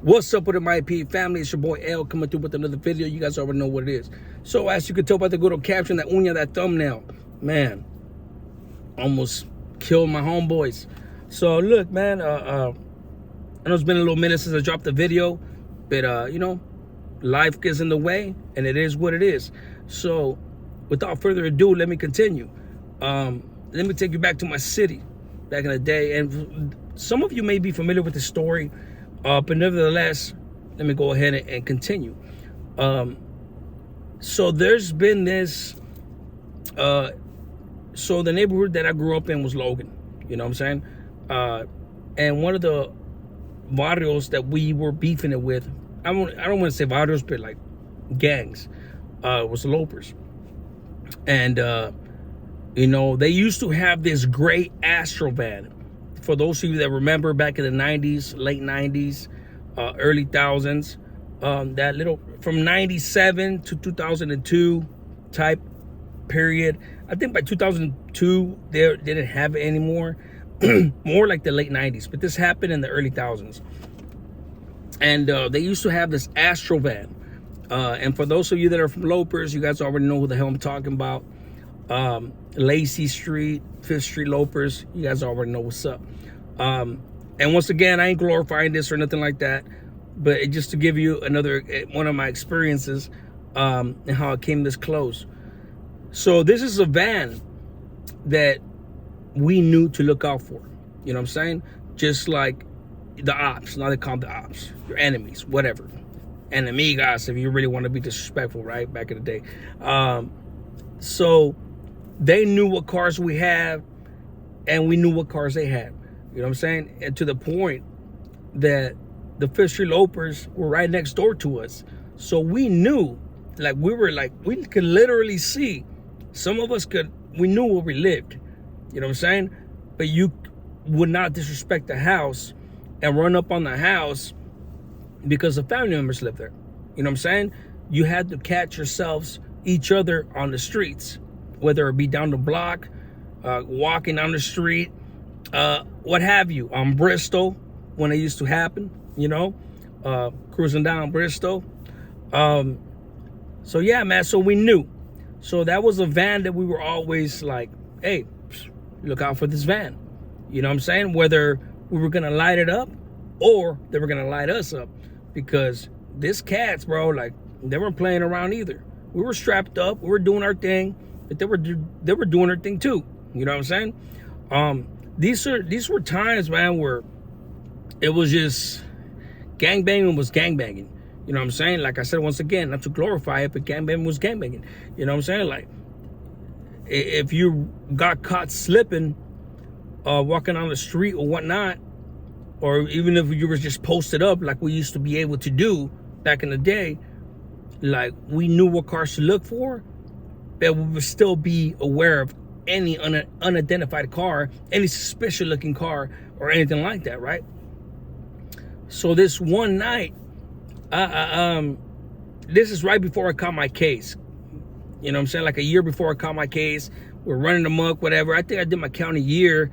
What's up with the My P family? It's your boy L coming through with another video. You guys already know what it is. So as you can tell by the good old caption, that uña, that thumbnail, man, almost killed my homeboys. So look, man, I know it's been a little minute since I dropped the video, but you know, life gets in the way, and it is what it is. So without further ado, let me continue. Let me take you back to my city, back in the day, and some of you may be familiar with the story. But nevertheless, let me go ahead and continue. So there's been this, so the neighborhood that I grew up in was Logan, you know what I'm saying? And one of the barrios that we were beefing it with, I don't want to say barrios, but like gangs, was the Lopers. And, you know, they used to have this gray Astro van. For those of you that remember back in the 90s, late 90s, early thousands, that little from 97 to 2002 type period. I think by 2002, they didn't have it anymore. More like the late 90s, but this happened in the early thousands. And they used to have this Astro van. And for those of you that are from Lopers, you guys already know who the hell I'm talking about. Lacey Street, 5th Street Lopers, you guys already know what's up. And once again, I ain't glorifying this or nothing like that, but it just to give you another one of my experiences, and how it came this close. So this is a van that we knew to look out for, you know what I'm saying? Just like the ops, now they call them the ops, your enemies, whatever. Enemigas, if you really want to be disrespectful, right? Back in the day. So they knew what cars we had, and we knew what cars they had. You know what I'm saying? And to the point that the 5th Street Lopers were right next door to us. So we knew, we could literally see. Some of us we knew where we lived. You know what I'm saying? But you would not disrespect the house and run up on the house because the family members lived there. You know what I'm saying? You had to catch yourselves, each other on the streets, whether it be down the block, walking down the street, what have you, on Bristol, when it used to happen, you know, cruising down Bristol. So yeah, man, so we knew. So that was a van that we were always like, hey, look out for this van. You know what I'm saying? Whether we were going to light it up or they were going to light us up, because this cats, bro, like, they weren't playing around either. We were strapped up, we were doing our thing, but they were doing their thing too. You know what I'm saying? These were times, man, where it was just gangbanging was gangbanging. You know what I'm saying? Like I said, once again, not to glorify it, but gangbanging was gangbanging. You know what I'm saying? Like, if you got caught slipping, walking on the street or whatnot, or even if you were just posted up like we used to be able to do back in the day, like, we knew what cars to look for, but we would still be aware of any unidentified car, any suspicious looking car, or anything like that, right? So this one night, this is right before I caught my case. You know what I'm saying? Like a year before I caught my case, we're running amok, whatever. I think I did my county year,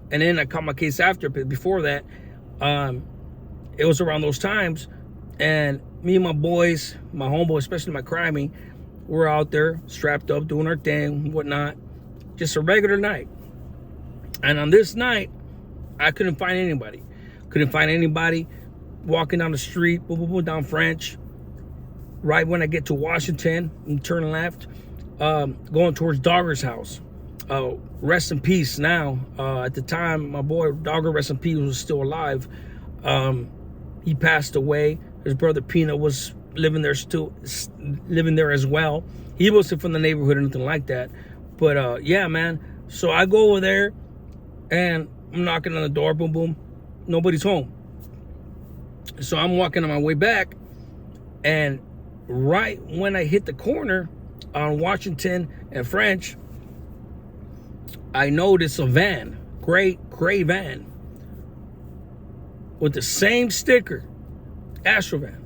and then I caught my case after. But before that, it was around those times, and me and my boys, my homeboys, especially my crimey, we're out there strapped up, doing our thing, whatnot. Just a regular night. And on this night, I couldn't find anybody. Couldn't find anybody walking down the street, boom, boom, boom, down French. Right when I get to Washington, and turn left, going towards Dogger's house. Rest in peace now. At the time, my boy Dogger, rest in peace, was still alive. He passed away. His brother Peanut was living there as well. He wasn't from the neighborhood or anything like that. But yeah, man. So I go over there and I'm knocking on the door, boom, boom. Nobody's home. So I'm walking on my way back, and right when I hit the corner on Washington and French, I notice a van, gray van, with the same sticker, Astro van.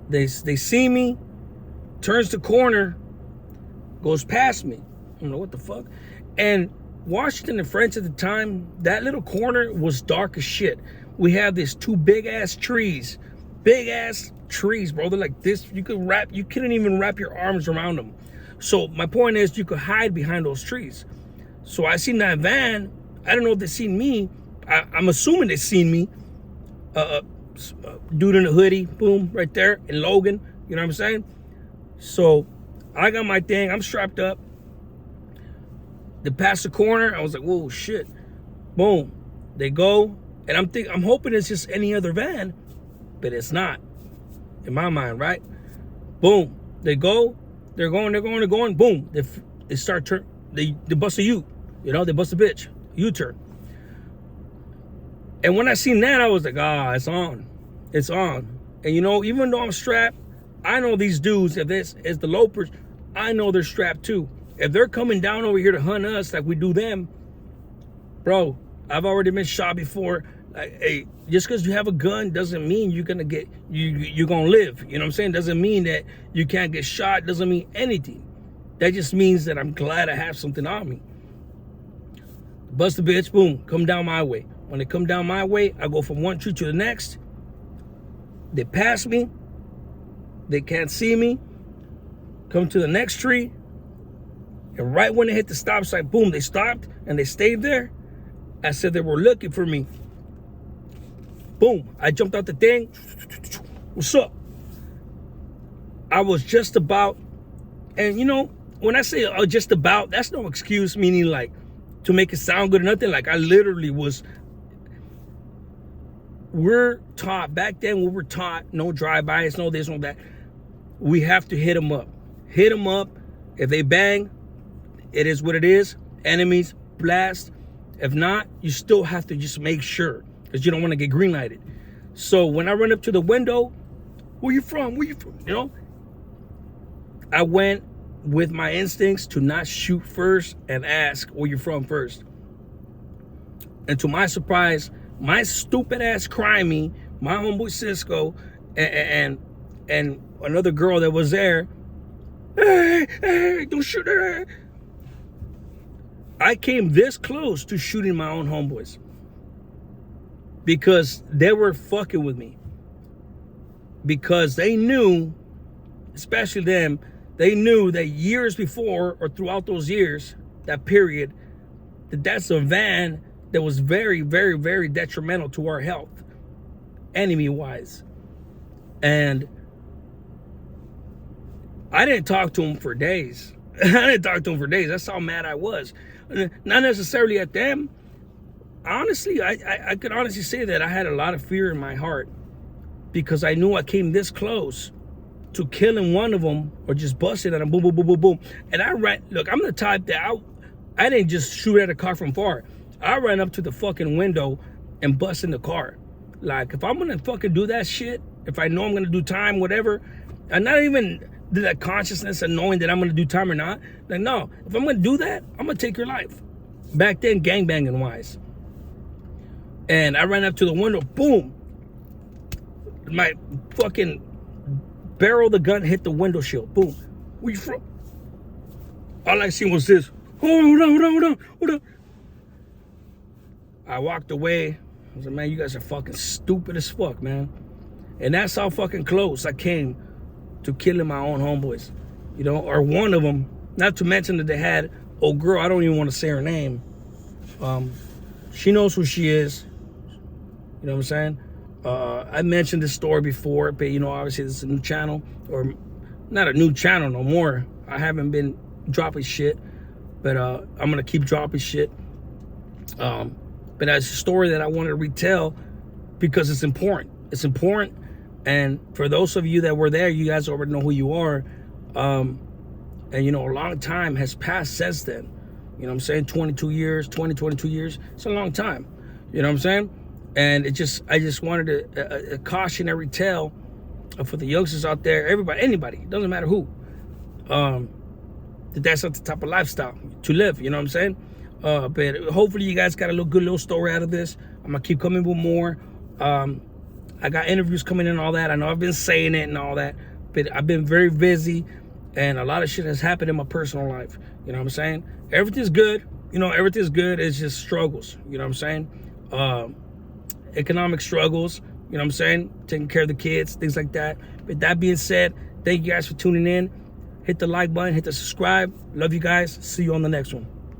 They see me, turns the corner, goes past me. I don't know what the fuck. And Washington and French at the time, that little corner was dark as shit. we have these two big ass trees, bro. They're like this. You couldn't even wrap your arms around them. So my point is, you could hide behind those trees. So I seen that van. I don't know if they seen me. I'm assuming they seen me. Dude in a hoodie, boom, right there in Logan. You know what I'm saying? So I got my thing. I'm strapped up. They pass the corner. I was like, whoa, shit. Boom. They go, and I'm hoping it's just any other van, but it's not. In my mind, right? Boom. They go. They're going. Boom. They start turn. They bust a U. You know, they bust a bitch. U-turn. And when I seen that, I was like, it's on. It's on. And you know, even though I'm strapped, I know these dudes, if this is the Lopers, I know they're strapped too. If they're coming down over here to hunt us like we do them, bro, I've already been shot before. Like, hey, just because you have a gun doesn't mean you're gonna get you're gonna live. You know what I'm saying? Doesn't mean that you can't get shot. Doesn't mean anything. That just means that I'm glad I have something on me. Bust a bitch, boom, come down my way. When they come down my way, I go from one tree to the next. They pass me. They can't see me. Come to the next tree. And right when they hit the stop sign, boom, they stopped and they stayed there. I said they were looking for me. Boom, I jumped out the thing. What's up? I was just about, and you know, when I say just about, that's no excuse, meaning like to make it sound good or nothing. Like I literally was. We're taught back then, we were taught no drive-bys, no this, no that. We have to hit them up. Hit them up. If they bang, it is what it is. Enemies, blast. If not, you still have to just make sure, because you don't want to get green lighted. So when I run up to the window, where you from? Where you from? You know, I went with my instincts to not shoot first and ask where you from first. And to my surprise, my stupid ass crimey, my homeboy Cisco, and another girl that was there, hey, don't shoot her. I came this close to shooting my own homeboys because they were fucking with me. Because they knew, especially them, they knew that years before or throughout those years, that period, that's a van that was very, very, very detrimental to our health, enemy-wise. And I didn't talk to him for days. That's how mad I was. Not necessarily at them. Honestly, I could honestly say that I had a lot of fear in my heart because I knew I came this close to killing one of them or just busting at them, boom, boom, boom, boom, boom. And I ran, look, I'm the type that I didn't just shoot at a car from far. I ran up to the fucking window and bust in the car. Like, if I'm gonna fucking do that shit, if I know I'm gonna do time, whatever, and not even that consciousness of knowing that I'm gonna do time or not, like, no, if I'm gonna do that, I'm gonna take your life. Back then, gangbanging wise. And I ran up to the window, boom. My fucking barrel of the gun hit the window shield, boom. Where you from? All I seen was this. Hold on. I walked away. I was like, man, you guys are fucking stupid as fuck, man. And that's how fucking close I came to killing my own homeboys. You know, or one of them. Not to mention that they had, oh girl, I don't even want to say her name. She knows who she is. You know what I'm saying? I mentioned this story before, but you know, obviously this is a new channel. Or not a new channel no more. I haven't been dropping shit. But I'm going to keep dropping shit. But that's a story that I wanted to retell because it's important. It's important. And for those of you that were there, you guys already know who you are. And, you know, a long time has passed since then. You know what I'm saying? 22 years. It's a long time. You know what I'm saying? And I just wanted a cautionary tale for the youngsters out there, everybody, anybody, doesn't matter who. That's not the type of lifestyle to live. You know what I'm saying? But hopefully you guys got a good little story out of this. I'm gonna keep coming with more. I got interviews coming in and all that. I know I've been saying it and all that, but I've been very busy and a lot of shit has happened in my personal life. You know what I'm saying? Everything's good. You know, everything's good. It's just struggles. You know what I'm saying? economic struggles, you know what I'm saying? Taking care of the kids, things like that. With that being said, thank you guys for tuning in. Hit the like button, hit the subscribe. Love you guys. See you on the next one.